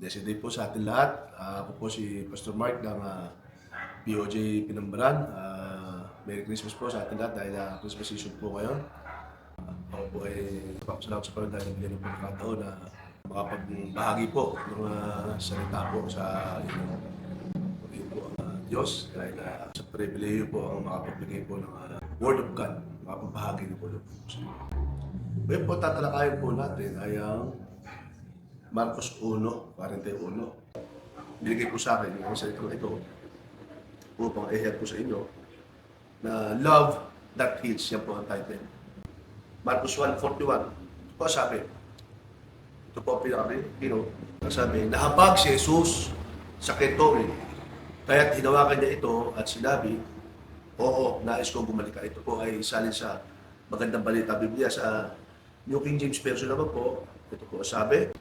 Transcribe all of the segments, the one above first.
Blessed day po sa atin lahat. Ako po si Pastor Mark ng POJ Pinambaran. Merry Christmas po sa atin lahat dahil Christmas season po ngayon. Ako po ay papasalamat sa Panginoon dahil nabigyan ng pagkakataon na makapagbahagi po ng salita po sa inyo po ang Diyos. Dahil sa pribileyo po ang makapagbigay po ng Word of God, makapagbahagi ng Word of God. Ngayon po tatalakayin po natin ay ang Marcos 1:41. Binigay po sa akin yung salitang ito upang i-help po sa inyo na love that heals. Yan po ang title. Marcos 1:41. Ito po sabi. Ito po ang pinaka-pino. Sabi, nahabag si Jesus sa ketorin. Kaya't hinawakan niya ito at sinabi, oo, nais ko bumalik ka. Ito po ay salin sa Magandang Balita Biblia sa New King James Version naman po. Ito po sabi,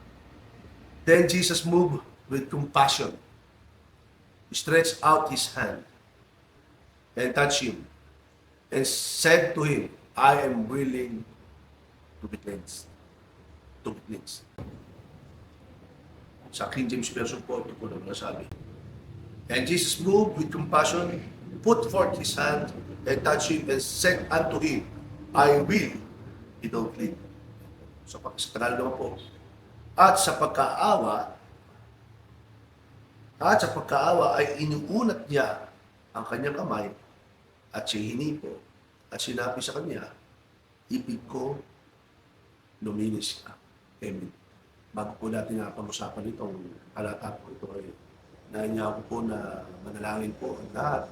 then Jesus moved with compassion, stretched out his hand, and touched him, and said to him, I am willing to be cleansed. To be cleansed. Sa King James Version po, ito po naman nasabi. And Jesus moved with compassion, put forth his hand, and touched him, and said unto him, I will be thou clean. So, sa Tagalog naman po, at sa pagkaawa ay inuunat niya ang kanyang kamay at siya hinipo at sinabi sa kanya, ibig ko luminis ka. Amen. Bago po natin pag-usapan itong halata po ito ay nahinya ko po na manalangin po ang lahat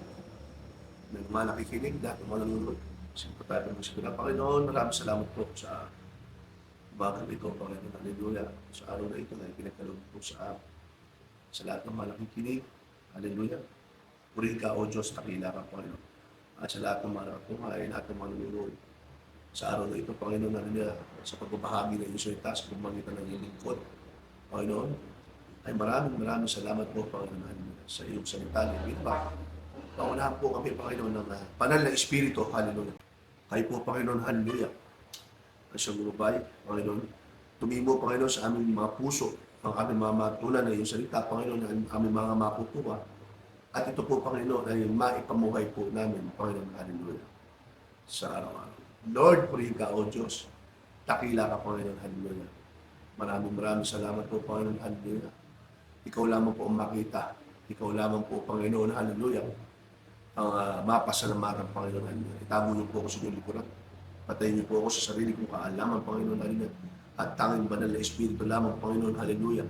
ng mga nakikinig, lahat ng mga nanonood. Sige po tayo ng Sigura Panginoon. Maraming salamat po sa bagang ito, Panginoon, hallelujah. Sa araw na ito na ipinagkaloob po sa lahat ng mga nakikinig, hallelujah. Purihin ka, O Diyos, takila ka, Panginoon. At sa lahat ng mga nakatunghay, lahat ng mga nanonood. Sa araw na ito, Panginoon, hallelujah, sa pagbabahagi ng iyong salita, sa pagmagitan ng iyong lingkod, Panginoon, ay maraming salamat po, Panginoon, hallelujah, sa iyong salita, hallelujah. Paunahan po kami, Panginoon, ng banal na Espiritu, hallelujah. Kayo po, Panginoon, hallelujah. Sa gulubay, Panginoon. Tumimo, Panginoon, sa aming mga puso, ang aming mga matulan na iyong salita, Panginoon, ang aming mga makukuha. At ito po, Panginoon, ay maipamuhay po namin, Panginoon, hallelujah, sa araw-araw. Lord, purihin ka, O Diyos. Takila ka, Panginoon, hallelujah. Maraming salamat po, Panginoon, hallelujah. Ikaw lamang po ang makita. Ikaw lamang po, Panginoon, hallelujah, ang mapasalamatan, Panginoon, hallelujah. Itago niyo po ako sa iyong likuran. Patayin niyo po ako sa sarili kong kaalaman, Panginoon, hallelujah. At tanging banal na Espiritu lamang, Panginoon, hallelujah,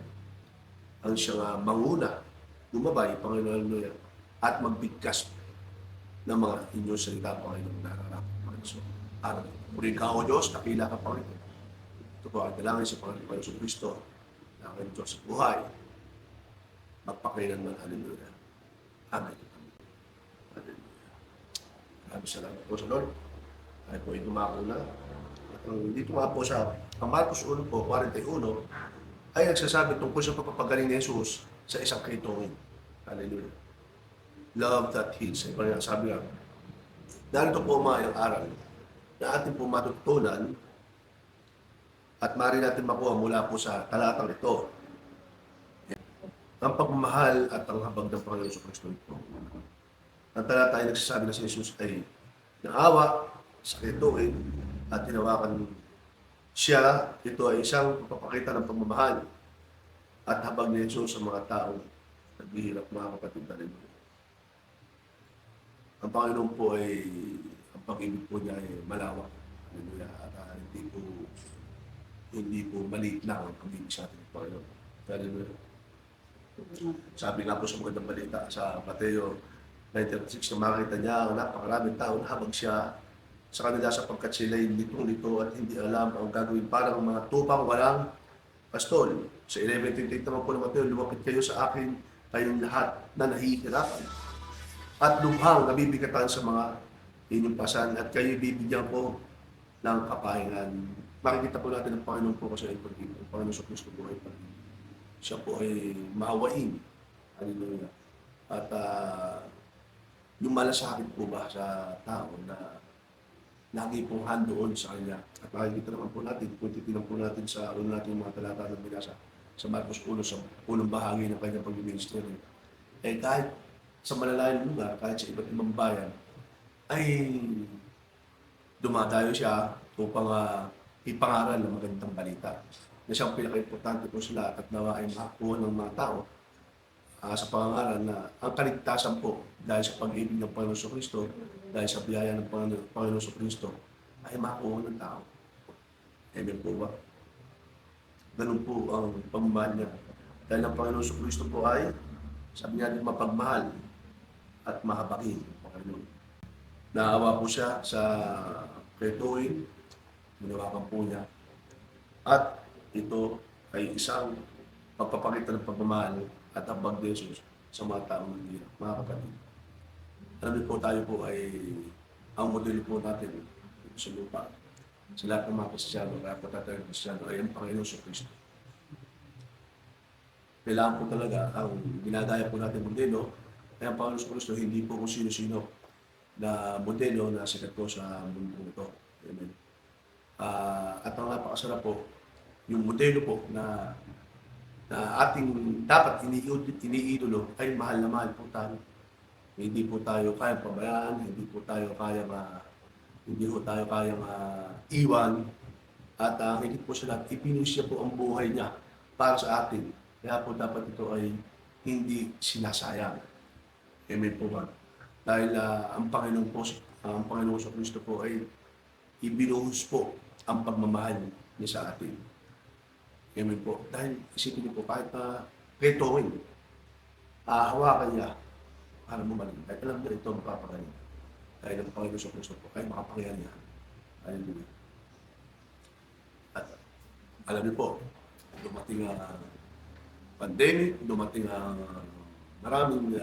ang siyang manguna, lumabay, Panginoon, hallelujah, at magbigkas ng mga inyong salita, Panginoon, nararap, Panginoon. So, purihin ka, O Diyos, nakila ka, Panginoon. Ito po ang dalangin sa Panginoon sa Kristo, na ang Diyos sa buhay, magpakailanman, hallelujah. Amen. Hallelujah. Maraming salamat po sa Lord. Ay po ito makuna. Dito nga po sa Marcos 1:41 ay nagsasabi tungkol sa pagpapagaling ni Jesus sa isang kaitungin. Hallelujah. Love that heals. Ay parang sabi nga, narito po mga yung aral na ating po matutunan at maaari natin makuha mula po sa talatang ito. Ang pagmamahal at ang habag ng Panginoon sa Kristo ito. Ang talata ay nagsasabi na si Jesus ay naawa sa kituin at hinawakan siya. Ito ay isang pagpapakita ng pagmamahal at habag ni Jesus sa mga taong naghihirap, mga kapatid na rin. Ang Panginoon po ay, ang pag-ibig po niya ay malawak. Hallelujah. At hindi po maliit lang ang pag-ibig sa ating Panginoon. Hallelujah. Sabi nga po sa Magandang Balita sa Mateo 9:36 na makita niya ang napakaraming tao na habag siya sa kanila sapagkat sila'y litong-lito at hindi alam ang gagawin, parang mga tupang walang pastol. Sa 11:28 naman po ng Mateo, lumapit kayo sa akin, kayong lahat na nahihirapan at lubhang nabibigatan sa mga inyong pasan at kayo bibigyan ko ng kapahingan. Makikita po natin ang Panginoon po kasi ay pag-ibig. Ang Panginoon sa Kristo po ay pag-ibig. Siya po ay maawain. Hallelujah. At yung malasakit po ba sa tao na lagi pong handoon sa kanya. At makikita naman po natin, kung titignan po natin sa natin mga talata ng binasa, sa Marcos 1 sa unang bahagi ng kanyang pag-ministry. Eh kahit sa malalayong lugar, kahit sa iba't ibang bayan, ay dumadayo siya upang ipangaral ng magandang balita na siyang pinaka-importante po sa lahat at nawa ay makakuha ng mga tao sa pangangaral na ang kaligtasan po dahil sa pag-ibig ng Panginoon Kristo, dahil sa biyaya ng Panginoon Kristo, ay makuha ng tao. Amen po ba? Ganun po ang pagmamahal niya. Dahil ang Panginoon Kristo po ay, sabi niya, mapagmahal at mahabagin. Panginoon. Naawa po siya sa kretuin, ginawakan po niya. At ito ay isang pagpapakita ng pagmamahal at habag ni Jesus sa mga taong nandiyan. Mga kapatid, alam niyo po tayo po ay ang modelo po natin sa lupa. Sa lahat ng mga Kristiyano, kaya po tayo ng Kristiyano ay ang Panginoon sa Kristo. Kailangan po talaga ang ginagaya po natin modelo ay ang Panginoon sa Kristo, hindi po kung sino-sino na modelo na sikat po sa mundo ito. Amen. At ang napakasarap po, yung modelo po na ating dapat iniidolo ay mahal na mahal po tayo. Hindi po tayo kayang pabayaan, hindi po tayo kayang iwan, at higit po sa lahat, ipinulis niya po ang buhay niya para sa atin. Kaya po dapat ito ay hindi sinasayang. Amen po ba? Dahil ang Panginoon sa Kristo po ay ibinuhos po ang pagmamahal niya sa atin. Amen po. Dahil isipin niyo po, kahit ketoin, hawakan niya para bumaling. Kahit alam niya ito mapapagaling. Dahil ang Panginoon sa Kristo po ay makapangyarihan niya. Hallelujah. At alam niyo po, dumating ang pandemic, dumating ang maraming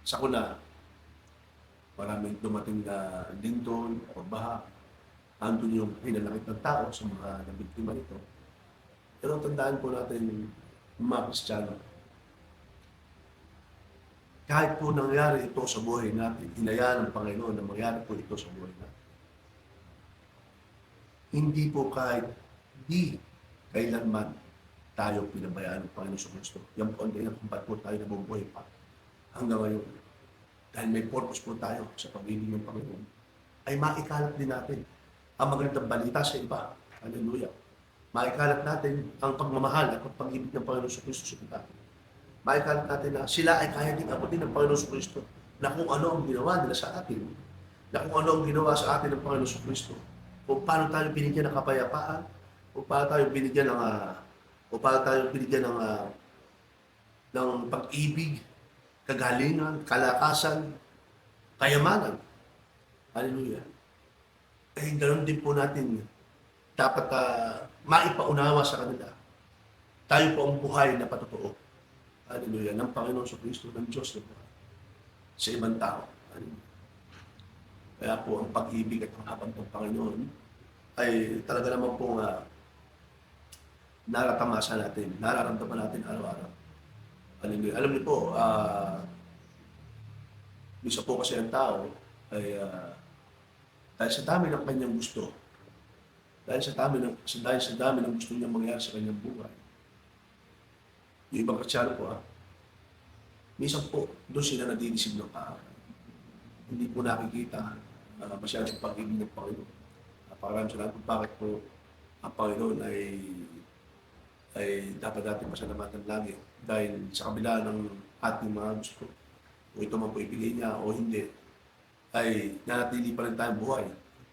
sakuna, maraming dumating na lindol, pagbaha, andun yung hinalakit ng tao sa mga nabiktima nito. Pero tandaan po natin, mga Kristiyano, kahit po nangyari ito sa buhay natin, hinayaan ng Panginoon na mangyari po ito sa buhay natin. Hindi po di kailanman tayo pinabayaan ng Panginoon sa Kristo. Yan po ang dahilan kung ba't po tayo nabubuhay pa hanggang ngayon. Dahil may purpose po tayo sa pag-ibig ng Panginoon, ay maikalat din natin ang magandang balita sa iba. Hallelujah. Maikalat natin ang pagmamahal at pag-ibig ng Panginoon sa Kristo sa kita. Maikalat natin na sila ay kaya din abutin ng Panginoon sa Kristo, na kung ano ang ginawa nila sa atin, na kung ano ang ginawa sa atin ng Panginoon sa Kristo, kung paano tayo binigyan ng kapayapaan, kung paano tayo binigyan ng pag-ibig, kagalingan, kalakasan, kayamanan. Hallelujah. Eh, ganoon din po natin dapat maipaunawa sa kanila. Tayo po ang buhay na patotoo. Hallelujah. Ng Panginoon sa Kristo, ng Diyos na buhay sa ibang tao. Hallelujah. Kaya po ang pag-ibig at ang habang ng Panginoon ay talaga naman po nararamdaman natin araw-araw. Hallelujah. Alam niyo po, isa po kasi ang tao ay dahil sa dami ng kanyang gusto, dahil sa dami ng gusto niyang mangyari sa kanyang buhay. Yung ibang Kristiyano po, minsan po, doon sila nadidisib ng hindi po nakikita masyadong pag-ibig ng Panginoon. Napakarami sa lahat kung bakit po ang Panginoon ay dapat natin pasalamatan lagi. Dahil sa kabila ng ating mga gusto, kung ito man po ibigay niya o hindi, ay nanatili pa rin tayong buhay.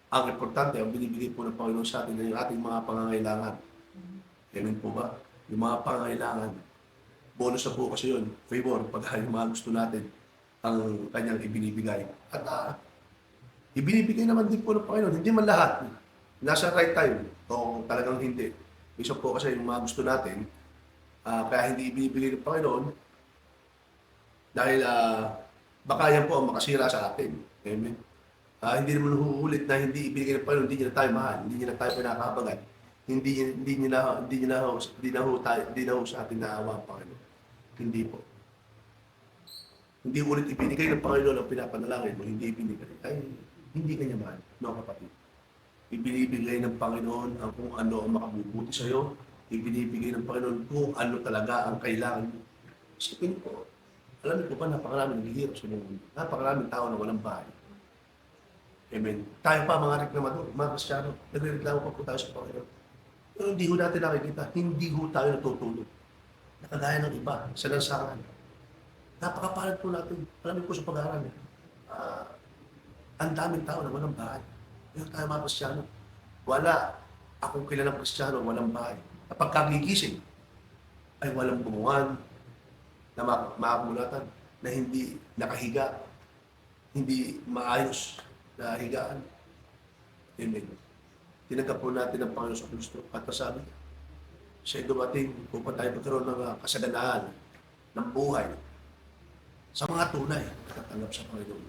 Ang importante, ang binibigay po ng Panginoon sa atin ay yung ating mga pangangailangan. Amen po ba? Yung mga pangangailangan, bonus na po kasi yun, favor, pag yung mga gusto natin, ang kanyang ibinibigay. At ibinibigay naman din po ng Panginoon, hindi man lahat. Nasa right time, o talagang hindi. Isa po kasi yung mga gusto natin, kaya hindi ibinibigay ng Panginoon, dahil baka yan po ang makasira sa atin. Amen. Hindi naman huhulit na hindi ibigay ng Panginoon, hindi niya na tayo mahal, hindi niya na tayo pinakabagan, hindi na ho sa atin naawa ang Panginoon. Hindi po. Hindi ulit ibinigay ng Panginoon ang pinapanalangin mo, hindi ibinigay. Ay, hindi kanya mahal. No, kapatid. Ibinibigay ng Panginoon ang kung ano ang makabubuti sa iyo ibinibigay ng Panginoon kung ano talaga ang kailangan mo. Isipin po, alam niyo po ba, napakaraming naghihirap sa mundo. Napakaraming tao na walang bahay. Amen. Tayo pa mga reklamador, mga Kristiyano, nagrereklamo pa po tayo sa Panginoon. Pero hindi ho natin nakikita, hindi ho tayo natutulog. Nakagaya ng iba, sa lansangan. Napakapalad po natin. Alam niyo po sa pag-aaral, ang daming tao na walang bahay. Ngayon tayo mga Kristiyano, wala akong kilalang Kristiyano, walang bahay. Kapag kagigising, ay walang bumuhan na makakumulatan, na hindi nakahiga, hindi maayos na higaan. Amen. Tinanggap po natin ang Panginoon sa Kristo at masabi, siya dumating upang tayo magkaroon ng kasaganahan ng buhay sa mga tunay na tatanggap sa Panginoon.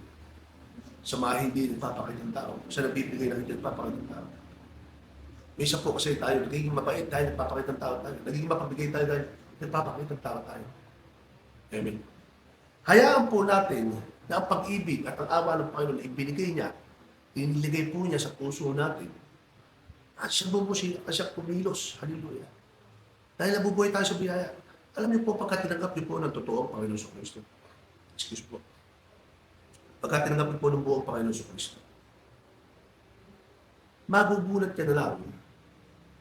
Sa mga hindi nagpapakita ng tao, sa nagbibigay ng hindi nagpapakita ng tao. Minsan po kasi tayo, nagiging mabait tayo, nagpapakita ng tao tayo. Nagiging mapabigay tayo dahil nagpapakita ng tao tayo. Amen. Hayaan po natin na ang pag-ibig at ang awa ng Panginoon ay ibinigay niya, iniligay po niya sa puso natin. At siya bumusin, at siya kumilos. Hallelujah. Dahil nabubuhay tayo sa biyaya. Alam niyo po, pagka tinanggap niyo po ng totoo ang Panginoon sa Kristo. Excuse po. Pagka tinanggap niyo po ng buong Panginoon sa Kristo, magugulat ka na lang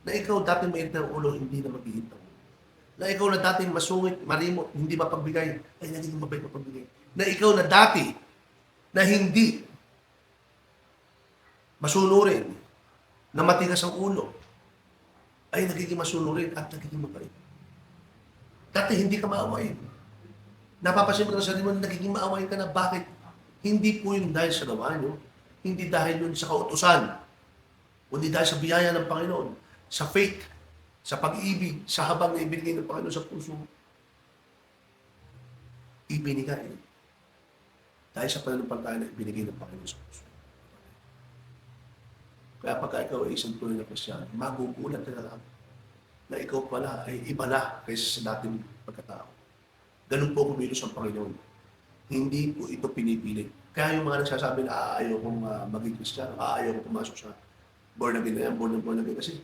na ikaw dati mainit ng ulo, hindi na maghihintang. Na ikaw na dati masungit, marimot, hindi mapagbigay, ay naging mabait mapagbigay. Na ikaw na dati na hindi masunurin, na matigas ang ulo, ay nagiging masunurin at nagiging mabait. Dati hindi ka maawain. Napapasin mo ng sarili mo na nagiging maawain ka na. Bakit? Hindi po yun dahil sa gawa nyo, hindi dahil yun sa kautusan, kundi dahil sa biyaya ng Panginoon, sa faith, sa pag-ibig, sa habang na ibinigay ng Panginoon sa puso mo. Ibinigay. Dahil sa pananampalataya na ibinigay ng Panginoon sa puso. Kaya pagka ikaw ay isang tunay na Kristiyano, magugulat ka na lang na ikaw pala ay iba na kaysa sa dating pagkatao. Ganun po kumilos ang Panginoon. Hindi po ito pinipilit. Kaya yung mga nagsasabi na ayaw kong maging Kristiyano, ayaw kong pumasok sa born again na yan, born again. Kasi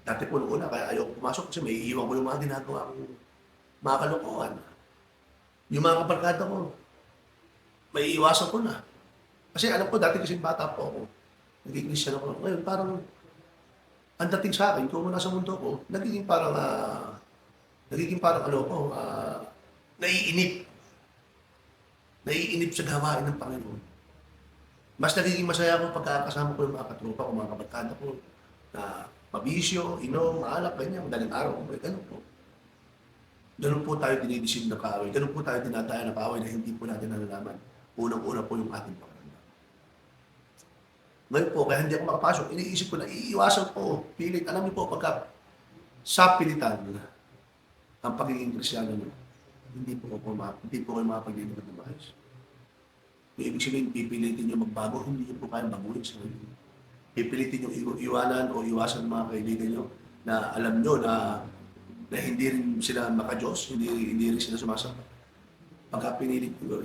dati po noong una, kaya ayaw kong pumasok kasi may iiwan ko yung mga ginagawa kong mga kalokohan. Yung mga kabarkada ko, may iiwasan ko na. Kasi alam ko, dati kasi bata po ako, naging Christian ako. Ngayon, parang ang dating sa akin, kung nasa mundo ko, nagiging parang naiinip. Naiinip sa gawain ng Panginoon. Mas nagiging masaya ako pagkakasama ko yung mga katropa ko, mga kabarkada ko, na mabisyo, inom, maalak, ganyan, madaling araw, ganun po. Ganun po tayo dinidisib na kaaway. Ganun po tayo dinadaya na kaaway na hindi po natin nalalaman. Unang-una po yung ating Panginoon. Ngayon po, kaya hindi ako makapasok, iniisip ko na, iiwasan ko, pilit. Alam niyo po, pagka sa pilitan, ang pagiging Kristiyano nyo, hindi po kayo makapaglilipad ng maayos. Ibig sabihin, pipilitin nyo magbago, hindi nyo po kayang baguhin sa ngayon. Pipilitin nyo iwanan o iwasan ng mga kaibigan nyo na alam nyo na hindi rin sila makadiyos, hindi rin sila sumasamba. Pagka pinilit nyo,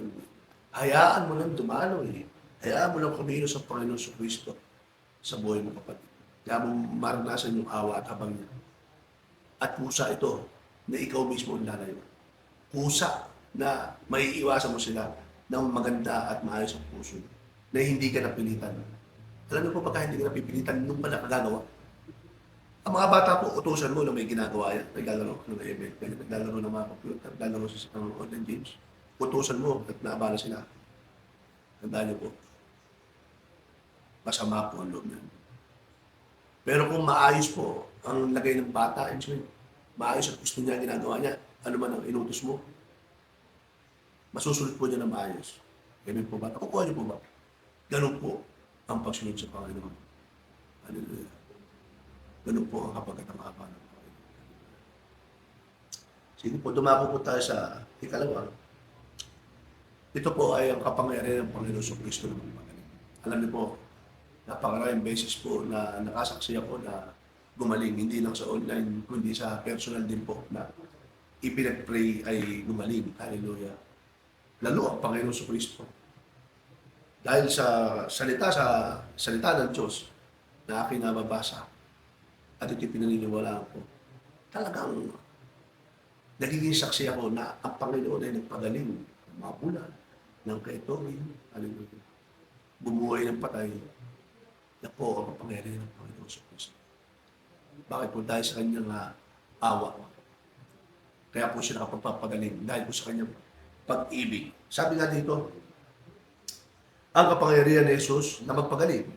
hayaan mo lang dumalo eh. Hayaan mo lang kumilos sa Panginoon sa Kristo sa buhay mo kapatid. Kaya mo maranasan yung awa at habang niya. At pusa ito na ikaw mismo ang lalayo. Pusa na may iwasan mo sila ng maganda at maayos ang puso na hindi ka napilitan. Alam niyo po pagka hindi ka napipilitan, nung pala kagagawa. Ang mga bata po, utusan mo na may ginagawa yan. Naglalaro ng event, naglalaro ng mga computer, naglalaro sa online games. Utusan mo at naabala sila. Tandaan niyo po, masama po ang loob niyan. Pero kung maayos po ang lagay ng bata, maayos at gusto niya, ginagawa niya, ano man ang inutos mo, masusunod po niya na maayos. Ganun po ba? Nakukuha niyo po ba? Ganun po ang pagsunod sa Panginoon. Hallelujah. Ganun po ang kapagkatang-haba ng Panginoon. Sige po, dumako po tayo sa ikalawa. Ito po ay ang kapangyarihan ng Panginoon sa Kristo ng magaling. Alam niyo po, napakaraming beses po na nakasaksi ako na gumaling, hindi lang sa online, kundi sa personal din po na ipinag-pray ay gumaling. Hallelujah. Lalo ang Panginoon sa Kristo. Dahil sa salita ng Diyos na aking nababasa at ito pinaniniwalaan ko, talagang nagiging saksi ako na ang Panginoon ay nagpagaling ng mga bulan, ng kaitongin, hallelujah. Bumuhay ng patay, na po ang kapangyarihan ng Panginoon sa Kristo. Bakit po? Dahil sa kanyang awa. Kaya po siya nakapagpapagaling dahil po sa kanyang pag-ibig. Sabi nga dito, ang kapangyarihan ni Jesus na magpagaling.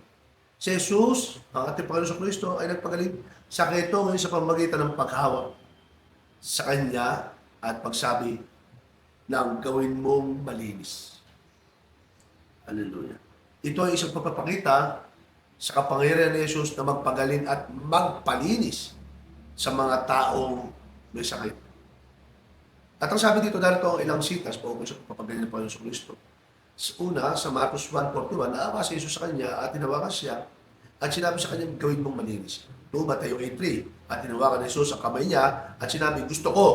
Si Jesus, ang ating Panginoon sa Kristo, ay nagpagaling sa kaitongin sa pamamagitan ng paghawak sa Kanya at pagsabi ng gawin mong malinis. Hallelujah. Ito ay isang pagpapakita sa kapangyarihan ni Jesus na magpagaling at magpalinis sa mga taong may sakit. At ang sabi dito, narito ang ilang sitas po sa pagpapagaling ng Panginoon sa Kristo. Una, sa Marcos 1:41, naawa si Jesus sa kanya at tinawakan siya at sinabi sa kanya, gawin mong malinis. 2 Mateo 8:3, at tinawakan ni Jesus ang kamay niya at sinabi, gusto ko,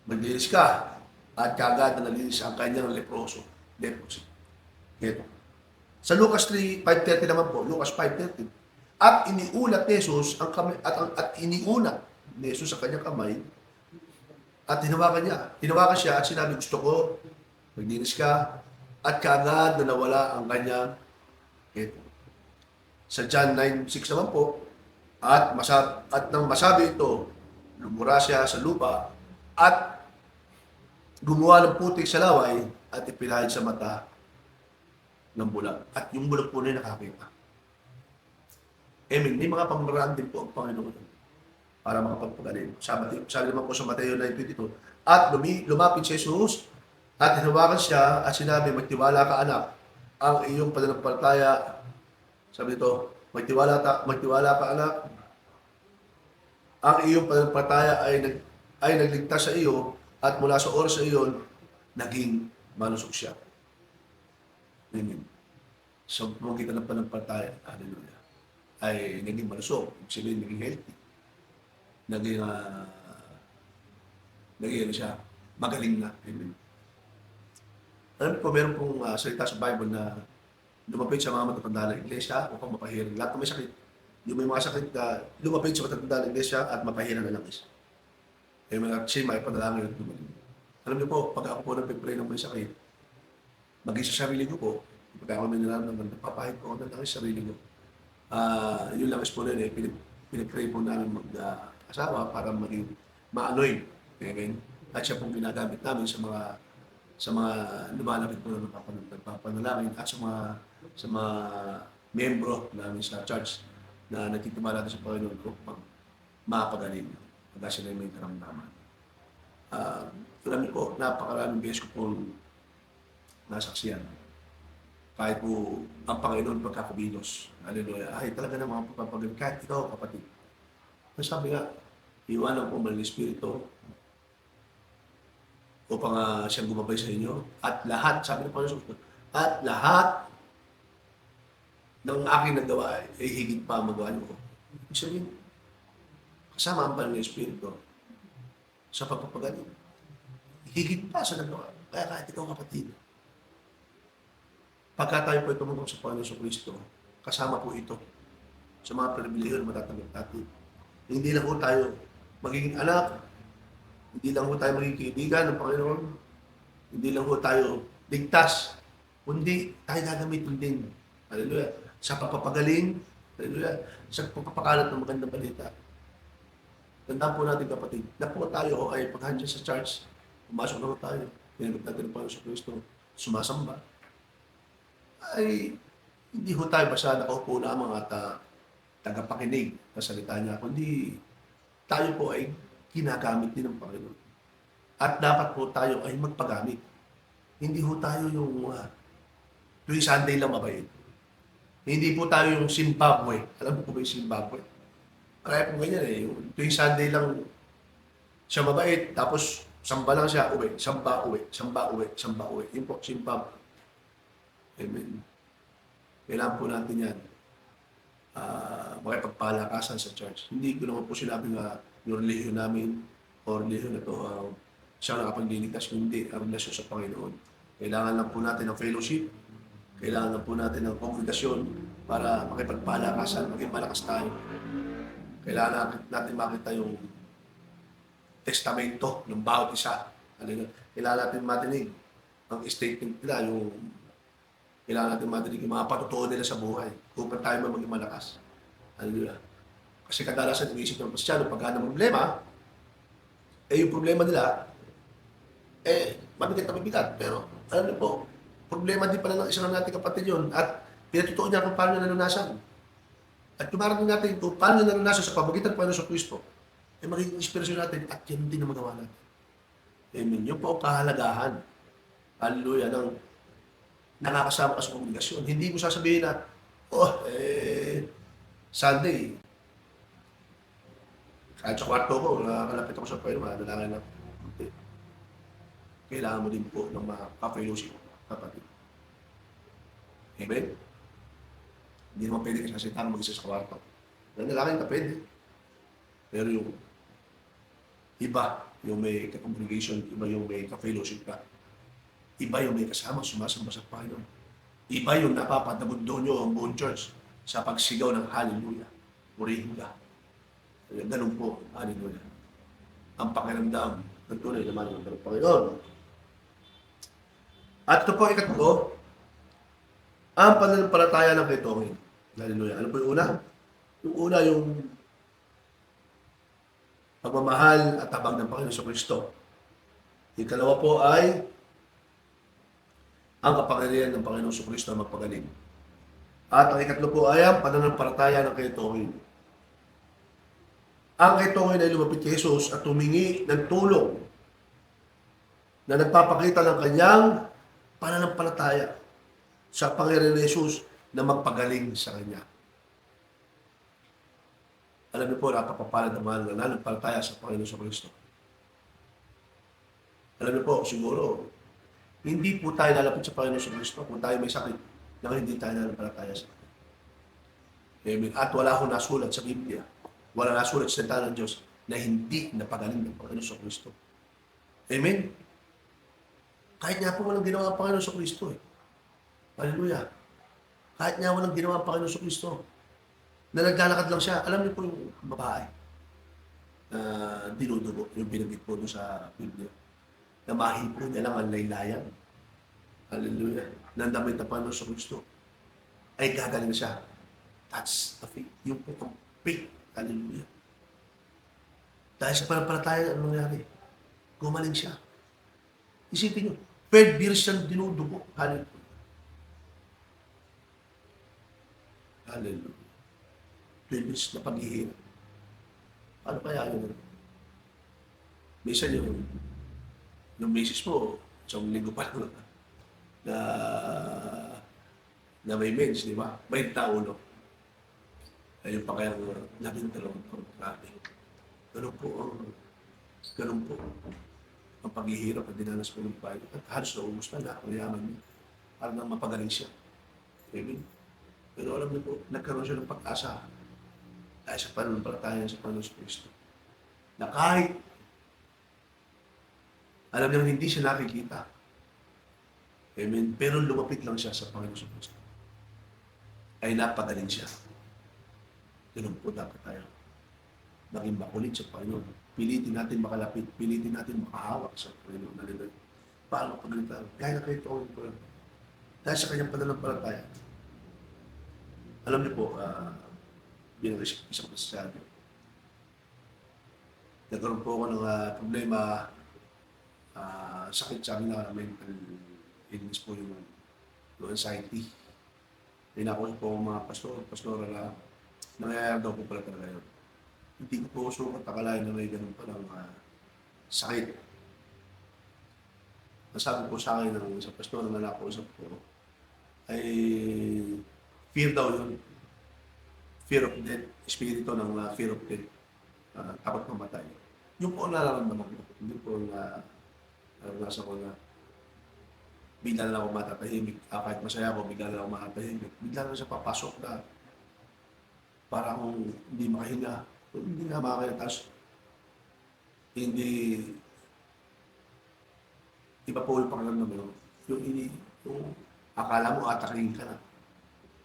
maglinis ka. At kaagad na nalinis ang kanyang leproso. Leprosy. Ito. Sa Lucas 5:30 naman po, Lucas 5:30, at iniulat ni Jesus ang kamay, at iniunat ni Jesus ang kanyang kamay at tinawakan siya at sinabi, gusto ko, maglinis ka. At kaagad na nawala ang kanyang ito. Sa John 9:6 naman po, at nang masabi ito, lumura siya sa lupa at gumawa ng putik sa laway at ipinahid sa mata ng bulag. At yung bulag po na nakakita. Amen. May mga pamaraan din po ang Panginoon para makapagpagaling. Sabi naman po sa Mateo 9:22, at lumapit si Jesus at hinawakan siya at sinabi, magtiwala ka anak, ang iyong pananampalataya, sabi nito, magtiwala ka anak, ang iyong pananampalataya ay nagligtas sa iyo at mula sa oras sa iyon, naging malusog siya. Amen. So, pamagitan ng pananampalataya, hallelujah, ay naging malusog, ibig sabihin, naging healthy, naging siya, magaling na. Amen. Alam po, meron pong salita sa Bible na lumapit sa mga matatanda ng iglesia upang mapahiran. Lahat na may sakit. Yung may mga sakit na lumapit sa matatanda ng iglesia at mapahiran na lang isa. Kaya mga siya may panalangin at dumating. Alam niyo po, pag ako po nagpipray ng may sakit, maging sa sarili ko po, pag ako may nararamdaman, nagpapahid po ako ng sa sarili ko. Yun lang is po rin, pinipray po namin mag-asawa para maging ma-anoint. Amen. At siya pong ginagamit namin sa mga lumalapit po na nagpapanalangin at sa mga membro namin sa church na nagtitiwala sa Panginoon ko pag makapagaling pagka sila may karamdaman. Alam niyo po, napakaraming beses ko pong nasaksiyan. Kahit po ang Panginoon pagkakabilos. Hallelujah. Ay, talaga na mga pagpapagaling. Kahit ikaw, kapatid. Sabi nga, iwanan ko maling espiritu upang siyang gumabay sa inyo. At lahat, sabi ng Panginoon, at lahat ng aking nagawa ay higit pa magawa niyo. Ibig sabihin, kasama ang banal na espiritu sa pagpapagaling. Higit pa sa nagawa. Kaya kahit ikaw, kapatid, pagka tayo po tumungkol sa Panginoon sa Kristo, kasama po ito sa mga pribilehiyo na matatanggap natin. Hindi lang po tayo magiging anak, hindi lang po tayo magiging kaibigan ng Panginoon, hindi lang po tayo ligtas, kundi tayo gagamitin din. Hallelujah. Sa pagpapagaling, hallelujah, sa pagpapakalat ng magandang balita. Tandaan po natin, kapatid, na po tayo ay paghandyan sa church, pumasok na po tayo, pinagod natin ng Panginoon sa Kristo, sumasamba. Ay hindi ho tayo basta nakaupo lamang at tagapakinig sa salita niya, kundi tayo po ay ginagamit din ng Panginoon. At dapat po tayo ay magpagamit. Hindi ho tayo yung tuwing Sunday lang mabait. Hindi po tayo yung Zimbabwe. Alam mo po ba yung Zimbabwe? Kaya po ganyan eh. Yung tuwing Sunday lang siya mabait, tapos samba lang siya, uwi, samba, uwi, samba, uwi, samba, uwi. Yun po, Zimbabwe. Amen. Kailangan po natin yan. Makipagpalakasan sa church. Hindi ko naman po sinabi nga yung relihiyon namin o relihiyon na ito siya nakapagliligtas, kundi ang relasyon sa Panginoon. Kailangan lang po natin ng fellowship. Kailangan lang po natin ng kongregasyon para makipagpalakasan, maging malakas tayo. Kailangan natin makita yung testamento ng bawat isa. Kailangan natin matinig ang statement nila, kailangan natin matinig yung mga patutuo nila sa buhay upang tayo maging malakas. Hallelujah. Kasi kadalasan iniisip ng Kristyano, pagka ng problema, yung problema nila, mabigat na mabigat. Pero, alam niyo po, problema din pala ng isang nating kapatid yun. At pinatutuo niya kung paano niya naranasan. At kumarating natin kung paano niya naranasan sa pamagitan ng Panginoon sa Kristo, magiging inspirasyon natin at yan din ang magawa natin. Amen. Yun po ang kahalagahan. Hallelujah. Ng nakakasama ka sa komunikasyon. Hindi mo sasabihin na, Sunday, kahit sa kwarto ko, nakakalapit ako sa Panginoon, madalangin na. Kailangan mo din po ng mga ka-fellowship, kapatid. Amen? Hindi naman pwede ka sasita ng mag-isa sa kwarto. Nanalangin ka pwede. Pero yung iba, yung may ka-congregation, iba yung may ka-fellowship ka. Iba yung may kasama, sumasamba sa Panginoon. Iba yung napapadabod nyo ang buong church sa pagsigaw ng hallelujah. Purihin ka. Ganun po, hallelujah. Ang pakiramdam ng tunay naman ng Panginoon. At ito po ikatlo, ang pananampalataya ng kaitongin. Hallelujah. Ano po yung una? Yung una yung pagmamahal at tabang ng Panginoon sa Kristo. Yung kalawa po ay ang kapangyarihan ng Panginoon sa Kristo na magpagaling. At ang ikatlo po ay ang pananampalataya ng kaitongin. Ang kaitongin ay lumapit kay Jesus at humingi ng tulong na nagpapakita ng kanyang pananampalataya sa pangyarihan ni Jesus na magpagaling sa kanya. Alam niyo po, napapapalad ang mahal na nananampalataya sa Panginoon sa Kristo. Alam niyo po, siguro, hindi po tayo lalapit sa Panginoon sa Kristo kung tayo may sakit na hindi tayo nananampalataya sa Kanya. Amen. At wala akong nasulat sa Biblia, wala nasulat sa salita ng Diyos na hindi napagaling ng Panginoon sa Kristo. Amen? Kahit nga po walang ginawa ang Panginoon sa Kristo. Hallelujah. Kahit nga walang ginawa ang Panginoon sa Kristo, na naglalakad lang siya. Alam niyo po yung babae na dinudugo, yung binanggit po doon sa Biblia, na mahipo niya lang ang laylayan. Hallelujah. Nandamit na Panginoon sa Kristo, ay gagaling siya. That's the faith. Yung po ang faith. Hallelujah. Dahil sa panampalataya, ano nangyari? Gumaling siya. Isipin niyo, 12 years siyang dinudugo. Hallelujah. Hallelujah. 12 years na paghihirap. Ano kaya yun? Minsan yung misis mo, isang linggo pa lang na may mens, di ba? May taulo. Ayun pa kaya 12 taon. Grabe. Ganun po ang paghihirap at dinanas po ng bayan. At halos naubos na ang yaman niya. Para nang mapagaling siya. Amen. Pero alam niyo po, nagkaroon siya ng pag-asa dahil sa pananampalataya sa Panginoon sa Kristo. Na kahit alam niya hindi siya nakikita. Amen. Pero lumapit lang siya sa Panginoon sa Kristo. Ay napagaling siya. Ganun po dapat tayo. Maging makulit sa Panginoon. Pilitin natin makalapit. Pilitin natin makahawak sa Panginoon. Hallelujah. Paano pagaling tayo? Kaya na kayo ito. Dahil sa kanyang pananampalataya. Alam niyo po, bilang isang Kristyano, nagkaroon po ako ng problema, sakit sa amin na mental illness po yung anxiety. Pinakusap po ang mga pastora na nangyayari daw po pala talaga yun. Hindi ko po sukat akalain na may ganun palang sakit. Nasabi po sa akin ng isang pastora na nakausap ko, ay fear daw yun. Fear of death. Espiritu ng fear of death. Takot mamatay. Yung po nararamdaman ko. Hindi po nasa ko na bigla na lang ako matatahimik. Kahit masaya ako, bigla na lang ako matatahimik. Bigla na siya papasok na para akong hindi makahinga. Hindi nga makakaya. Tapos hindi iba po yung pakiramdam mo. Yung akala mo atakin ka na.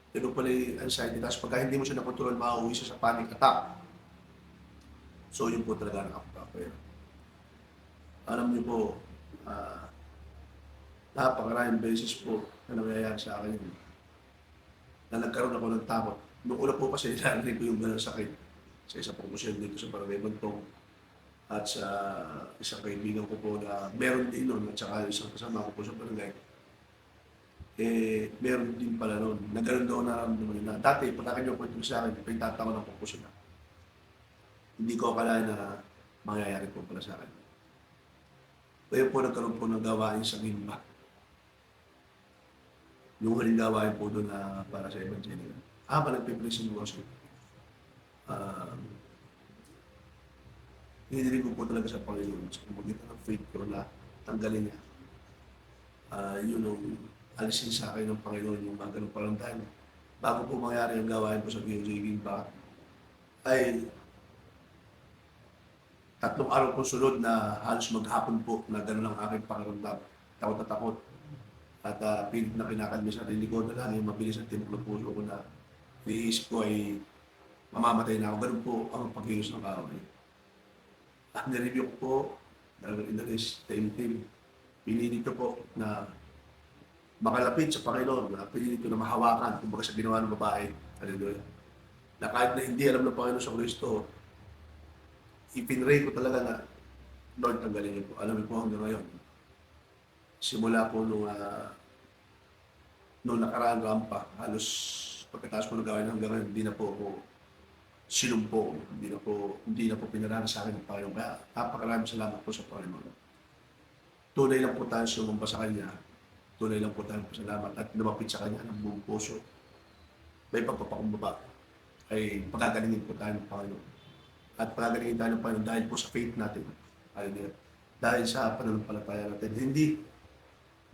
Pero pala yung anxiety. Tapos pagka hindi mo siya nakontrol, mauwi siya sa panic attack. So yun po talaga nakapapaya. Alam niyo po, ah, napakaraming beses po na nangyayari sa akin yun, na nagkaroon ako ng takot. Noong una po kasi narinig ko yung gano'ng sakit sa isa pong kusyente dito sa Barangay Bantong at sa isang kaibigan ko po na meron din nun at saka yung isang kasama ko po sa barangay. Meron din pala nun na gano'n daw nararamdaman nila. Dati, pagka kanya kwento sa akin, pinagtatawa ng po sila. Hindi ko akalain na mangyayari po pala sa akin. Ngayon po nagkaroon po ng gawain sa Gimba. Yung huling gawain po doon na para sa Evangelical. Nagpipresin ko kasi. Hinihiling ko po talaga sa Panginoon sa pamagitan ng faith ko na tanggalin niya. Yun ang alisin sa akin ng Panginoon yung mga ganun palang dahil bago po mangyari ang gawain ko sa BOJ Gimba ay 3 araw po sunod na halos maghapon po na gano'n ang aking pakiramdam. Takot na takot. At pilit na kinakalmi sa sarili ko na lang yung mabilis ang tibok ng puso ko na iniisip ko ay mamamatay na ako. Ganun po ang pagkilos ng kaaway. At nireview ko po, talagang inalis, team. Pinili ko po na makalapit sa Panginoon, na pinili ko na mahawakan, kumbaga sa ginawa ng babae. Hallelujah. Na kahit na hindi alam ng Panginoon sa Kristo, ipinray ko talaga na, Lord, tanggalin niyo po. Alam niyo po hanggang ngayon. Simula po nung nakaraang rampa, halos pagkatapos ko nagawin hanggang ngayon, hindi na po ako sinumpo, hindi na po pinarana sa akin ng Panginoon. Kaya napakaraming salamat po sa Panginoon. Tunay lang po tayo sumamba sa Kanya. Tunay lang po tayo pasalamat at lumapit sa Kanya ng buong puso. May pagpapakumbaba ay pagagalingin po tayo ng Panginoon. At pagagalingin tayo ng Panginoon dahil po sa faith natin. Hallelujah. Dahil sa pananampalataya natin. Hindi,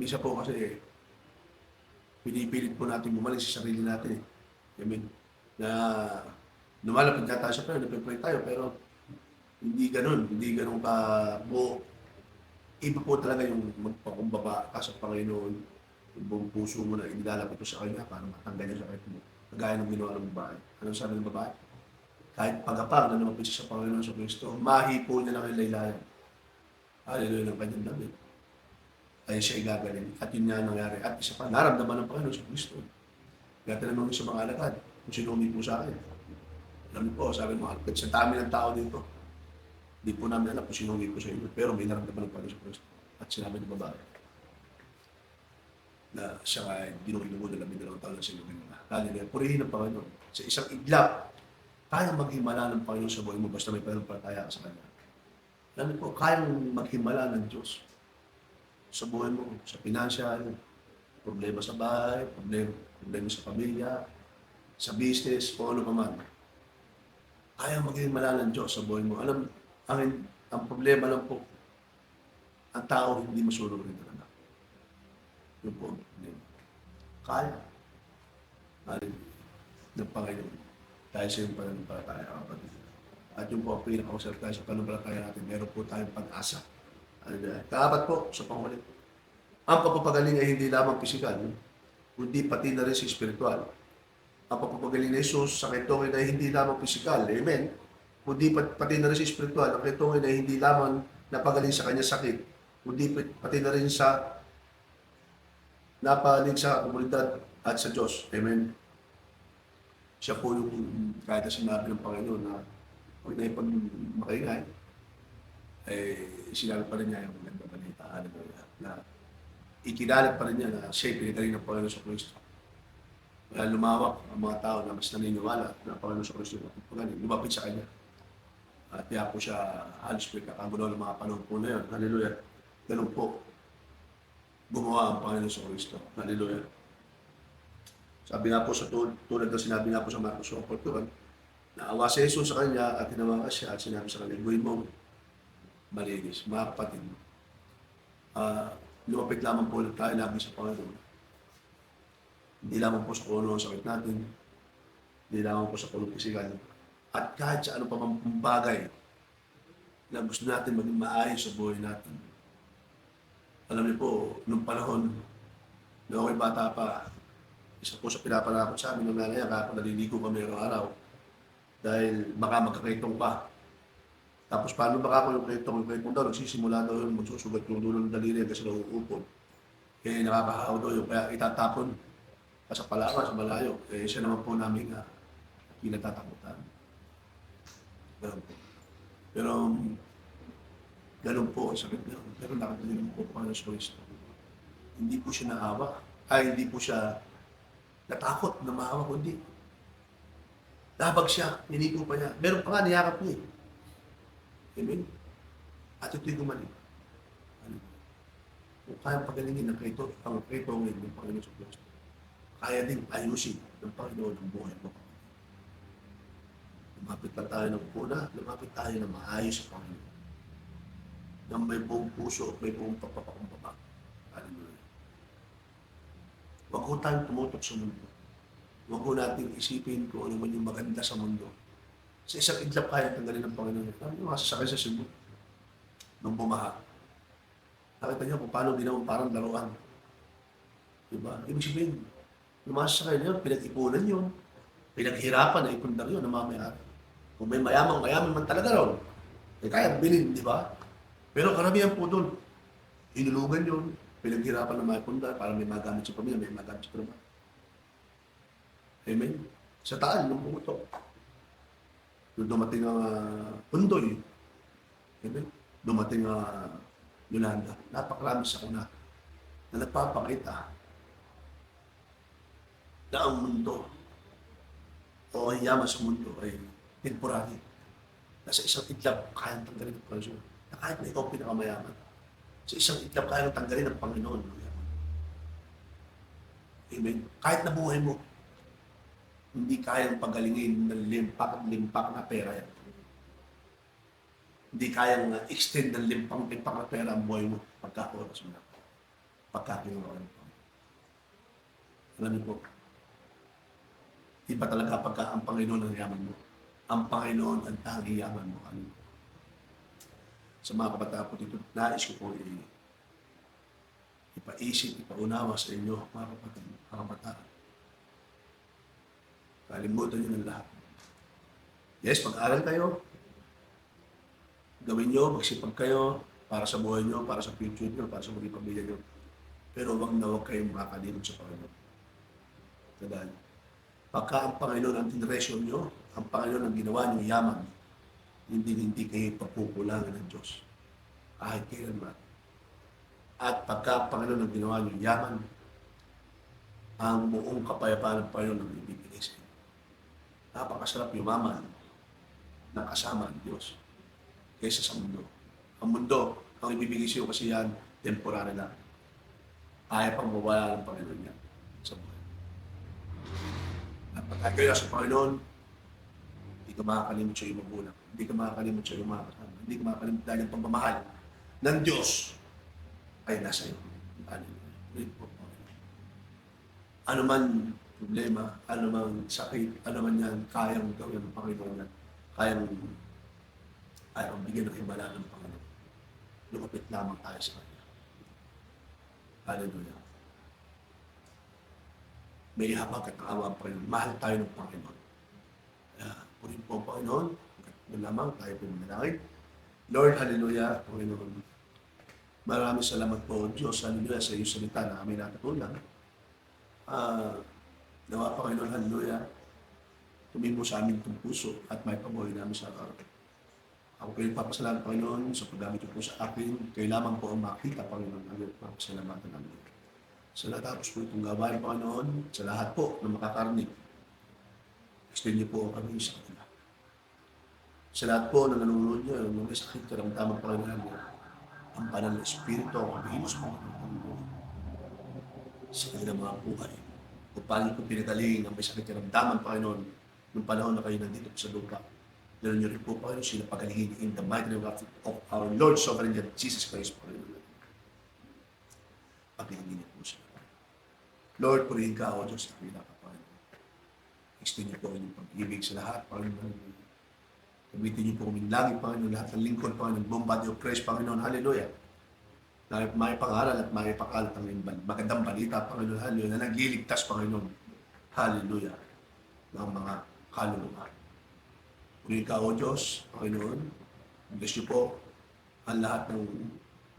minsan po kasi pinipilit po natin bumalik sa sarili natin. Amen. Na lumalapit na tayo sa Panginoon, nagpipray tayo, pero hindi ganun ka po. Iba po talaga yung magpakumbaba ka sa Panginoon, yung buong puso mo na inilalapit mo sa Kanya para matanggal niya sa sakit mo. Kagaya ng ginawa ng babae. Anong sabi ng babae? Kahit pagkapag na lumapit siya sa Panginoon sa Kristo, mahipo niya lang ang laylayan. Hallelujah ng kanyang damit. Ay siya igagaling. At yun nga nangyari. At isa pa, naramdaman ng Panginoon sa Kristo. Kaya tinanong sa mga alagad, kung sino po sa akin. Alam niyo po, sabi mo, sa dami ng tao dito, hindi po namin alam kung sino po sa inyo. Pero may naramdaman ng Panginoon sa Kristo. At sinabi ng babae na siya ay dinuwi-lumo na 12 taon na sinugin na. Hallelujah. Purihin ng Panginoon. Sa isang iglap, kayang maghimala ng Panginoon sa buhay mo basta may pananampalataya ka sa Kanya. Alam niyo po, kayang maghimala ng Diyos sa buhay mo, sa financial, problema sa bahay, problema sa pamilya, sa business, o ano pa man. Kayang maghimala ng Diyos sa buhay mo. Alam, ang problema lang po, ang tao hindi masunod rin talaga. Yun po ang problema. Kaya. Ng Panginoon. Dahil sa iyong pananampalataya, kapatid. At yun po ang pinakausap tayo sa pananampalataya natin. Meron po tayong pag-asa. Kaapat po sa pangulit. Ang pagpapagaling ay hindi lamang pisikal, kundi pati na rin sa spiritual. Ang pagpapagaling ni Jesus sa kitongin ay hindi lamang pisikal. Amen. Kundi pati na rin sa spiritual. Ang kitongin ay hindi lamang napagaling sa kanyang sakit, kundi pati na rin sa napalig sa komunidad at sa Diyos. Amen. Siya po yung kahit na sinabi ng Panginoon na huwag na ipag makaingay, sinabi pa rin niya yung magandang balita. Na ikinalat pa rin niya na siya'y pinagaling ng Panginoon sa Kristo. Kaya lumawak ang mga tao na mas naniniwala na Panginoon sa Kristo at pagaling, lumapit sa Kanya. At kaya po siya halos pinagkakagulo ng mga panahon po na yun. Hallelujah. Ganun po. Gumawa ang Panginoon sa Kristo. Hallelujah. Sabi nga po sa tulad na sinabi nga po sa Marcos 4:1, naawa si Jesus sa kanya at tinawagan siya at sinabi sa kanya, gawin mo malinis. Mga kapatid, lumapit lamang po tayo lagi sa Panginoon. Hindi lamang po sa kuno ang sakit natin, hindi lamang po sa kulong pisikal, at kahit sa ano pa mang bagay na gusto natin maging maayos sa buhay natin. Alam niyo po, nung panahon na ako'y bata pa, isa po sa pinapanakot sa amin ng nanay, kapag naliligo kami araw-araw, dahil baka magkakaitong pa. Tapos paano ba ako yung kwento daw, nagsisimula daw yun, magsusugat yung dulo ng daliri kasi nauupon. Eh, nakakahaw daw yun, kaya itatapon pa sa palawan, sa malayo. Eh, siya naman po namin pinatatakutan. Ganun po. Pero, ganun po, ang sakit niya. Pero nakatulong po pa ng Kristo. Hindi po siya naawa. Hindi po siya natakot na maawa, kundi labag siya, niniko pa niya. Meron pa nga, niyakap niya eh. Amen? At ito'y gumaling. Ano? Kung kayang pagalingin ng Kristo ngayon ng Panginoon sa Diyos, kaya din ayusin ng Panginoon ang buhay mo. Lumapit lang tayo ng una, lumapit tayo na maayos sa Panginoon. Na may buong puso, may buong pagpapakumbaba. Hallelujah. Huwag ko tayong tumutok sa mundo. Huwag ko natin isipin kung ano man yung maganda sa mundo. Sa isang idlap kaya tanggalin ng Panginoon. Ano yung masasakay sa Cebu? Nung bumaha. Nakita niyo kung paano ginawang parang laruan. Diba? Ibig sabihin, yung masasakay na yun, pinag-ipunan yun. Pinaghirapan na ipundar yun, namamayari. Kung may mayaman man talaga ron, eh kaya bilhin, di ba? Pero karamihan po doon, inulugan yun, pinaghirapan na maipundar para may magamit sa pamilya, may magamit sa trabaho. Amen? Sa taan, nung pumutok. Nung dumating ang Undoy, amen? Dumating ang Yolanda, napakarami sa kuna na nagpapakita na ang mundo o ang yaman sa mundo ay temporary. Nasa isang itlap, kayang tanggalin ng Panginoon. Na kahit na ikaw pinakamayaman, sa isang itlap, kayang tanggalin ng Panginoon. Amen? Kahit na buhay mo, hindi kayang pagalingin ng limpak na pera yan. Hindi kayang extend ng limpak na pera ang buhay mo pagka-oras mo na. Pagka-kinuha mo. Alam niyo po, iba talaga pagka ang Panginoon ang yaman mo. Ang Panginoon ang tanging yaman mo. Ano? Sa mga kabataan po dito, nais ko po ipaisip, ipaunawa sa inyo, mga kabataan. Kalimutan nyo ng lahat. Yes, mag-aral kayo. Gawin nyo, magsipag kayo para sa buhay nyo, para sa future nyo, para sa mga pamilya nyo. Pero wag na wag kayong makakalimot sa Panginoon. Tandaan. Pagka ang Panginoon ang tinresyon nyo, ang Panginoon ang ginawa nyo yaman, hindi kayo papukulangan ng Diyos. Kahit kailanman. At pagka ang Panginoon ang ginawa nyo yaman, ang buong kapayapaan ng Panginoon ang ibibigay sa inyo. Napakasarap yumaman na kasama ang Diyos kaysa sa mundo. Ang mundo, ang ibibigay sa iyo kasi yan, temporary lang. Kaya pang mawala ng Panginoon yan sa buhay. At pagkakayo sa Panginoon, hindi ka makakalimot sa iyong magulang. Hindi ka makakalimot sa iyong mga kasama. Hindi ka makakalimot dahil ang pagmamahal ng Diyos ay nasa iyo. Ano man problema, ano man sakit, ano man yan, kayang gawin ng Panginoon yan. Kayang bigyan ng himala ng Panginoon. Lumapit lamang tayo sa Kanya. Hallelujah. May habag at awa ang Panginoon. Mahal tayo ng Panginoon. Kaya, purin po ang Panginoon. Hanggang lamang tayo po manalangin. Lord, hallelujah, Panginoon. Maraming salamat po, Diyos, hallelujah, sa iyong salita na kami natutunan. Nawa Panginoon, hallelujah, tumimo sa amin itong puso at may pabuhay namin sa araw. Ako po yung papasalamat, Panginoon, sa paggamit po sa akin. Kayo lamang po ang makita, Panginoon, ang papasalamatan namin. Sa natapos po itong gawain, Panginoon, sa lahat po na makakarinig, extend niyo po kami sa kanila. Sa lahat po na nanonood niyo, nung may sakit, karamdaman, Panginoon, ang banal na Espiritu, ang paghilos, Panginoon, sa kanilang mga buhay. Kung paano po pinagaling ang may sakit karamdaman, Panginoon, nung panahon na kayo nandito sa lupa. Ganoon niyo rin po, Panginoon, sila pagalingin in the mighty name of our Lord, Sovereign God, Jesus Christ, Panginoon. Pagalingin niyo po sila. Lord, purihin ka, O Diyos, na kanila ka, Panginoon. Extend niyo po inyong pag-ibig sa lahat, Panginoon. Gamitin niyo po kaming lagi, Panginoon, lahat ng lingkod, Panginoon, buong body of Christ, Panginoon, hallelujah. Na may pangaral at may pakalat ang magandang balita, Panginoon, hallelujah, na nagliligtas, Panginoon, hallelujah, ng mga kaluluwa. Purihin ka, O Diyos, Panginoon, Bless niyo po ang lahat ng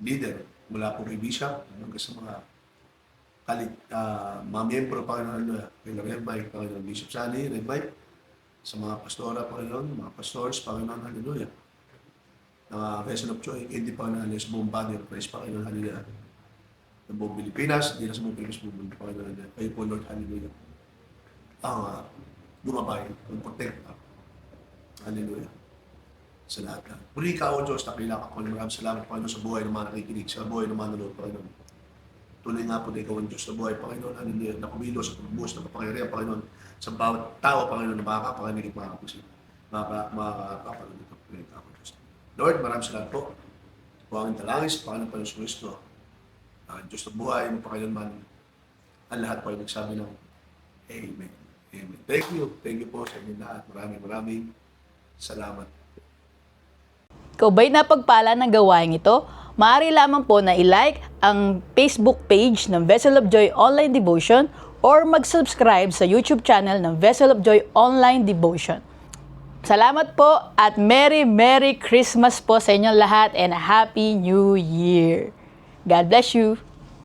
leader mula po kay Bishop hanggang sa mga mga miyembro, Panginoon, kay Rev. Mike, Panginoon, Bishop Sally, Rev. Mike, sa mga pastora, Panginoon, mga pastors, Panginoon, hallelujah. Vessel of Joy, hindi Panginoon, sa buong body of Christ, Panginoon, hallelujah. Sa buong Pilipinas, hindi na sa buong Pilipinas, buong mundo, Panginoon, hallelujah. Kayo po, Lord, hallelujah. Ang lumabay, ang protect, hallelujah. Sa lahat na. Muli ka, O Diyos, nakilala ka po. Maraming salamat, Panginoon, sa buhay ng mga nakikinig, sa buhay ng mga nanonood, Panginoon. Tunay nga po na ikaw ang Diyos sa buhay, Panginoon, hallelujah, na kumilos at magbuhos ng kapangyarihan, Panginoon, sa bawat tao, Panginoon, na makakapakinig at makakapusin. Makakapanood ito, Panginoon, ako, Diyos. Lord, maraming salamat po. Buhangin talangin sa Panginoon, Panginoon Kristo. Diyos na buhay, Panginoon man, ang lahat po ay nagsabi ng Amen. Amen. Thank you po sa inyo lahat. Maraming salamat. Ikaw ba'y napagpala ng gawain ito? Maaari lamang po na i-like ang Facebook page ng Vessel of Joy Online Devotion or mag-subscribe sa YouTube channel ng Vessel of Joy Online Devotion. Salamat po at Merry Christmas po sa inyong lahat and Happy New Year! God bless you!